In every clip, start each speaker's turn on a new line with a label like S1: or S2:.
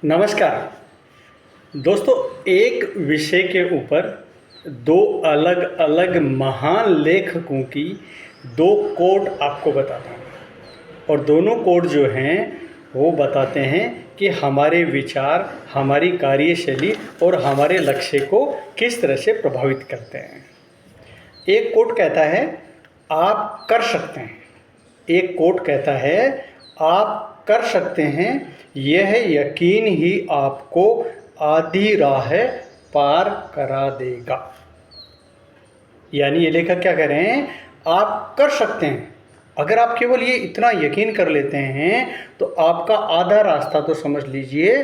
S1: नमस्कार दोस्तों, एक विषय के ऊपर दो अलग अलग महान लेखकों की दो कोट आपको बताता हूँ और दोनों कोट जो हैं वो बताते हैं कि हमारे विचार, हमारी कार्यशैली और हमारे लक्ष्य को किस तरह से प्रभावित करते हैं। एक कोट कहता है आप कर सकते हैं, एक कोट कहता है आप कर सकते हैं, यह यकीन ही आपको आधी राह पार करा देगा। यानी ये लेखक क्या कह रहे हैं, आप कर सकते हैं। अगर आप केवल ये इतना यकीन कर लेते हैं तो आपका आधा रास्ता तो समझ लीजिए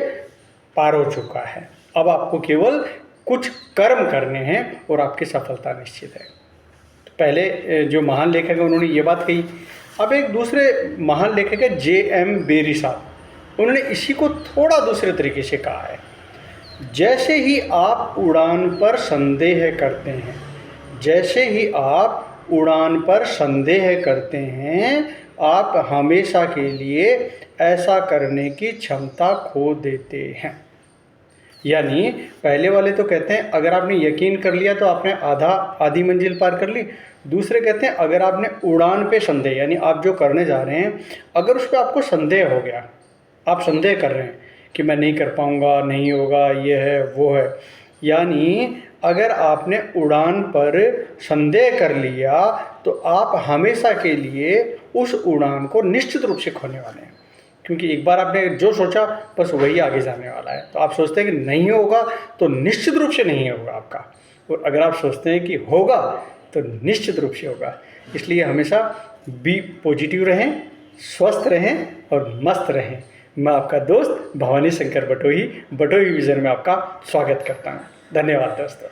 S1: पार हो चुका है। अब आपको केवल कुछ कर्म करने हैं और आपकी सफलता निश्चित है। तो पहले जो महान लेखक है उन्होंने ये बात कही। अब एक दूसरे महान लेखक है J.M. बेरी साहब, उन्होंने इसी को थोड़ा दूसरे तरीके से कहा है। जैसे ही आप उड़ान पर संदेह करते हैं, जैसे ही आप उड़ान पर संदेह करते हैं, आप हमेशा के लिए ऐसा करने की क्षमता खो देते हैं। यानी पहले वाले तो कहते हैं अगर आपने यकीन कर लिया तो आपने आधी मंजिल पार कर ली। दूसरे कहते हैं अगर आपने उड़ान पे संदेह, यानी आप जो करने जा रहे हैं अगर उस पर आपको संदेह हो गया, आप संदेह कर रहे हैं कि मैं नहीं कर पाऊँगा, नहीं होगा, ये है वो है, यानी अगर आपने उड़ान पर संदेह कर लिया तो आप हमेशा के लिए उस उड़ान को निश्चित रूप से खोने वाले हैं। क्योंकि एक बार आपने जो सोचा बस वही आगे जाने वाला है। तो आप सोचते हैं कि नहीं होगा तो निश्चित रूप से नहीं होगा आपका, और अगर आप सोचते हैं कि होगा तो निश्चित रूप से होगा। इसलिए हमेशा बी पॉजिटिव रहें, स्वस्थ रहें और मस्त रहें। मैं आपका दोस्त भवानी शंकर बटोही विज़न में आपका स्वागत करता हूँ। धन्यवाद दोस्तों।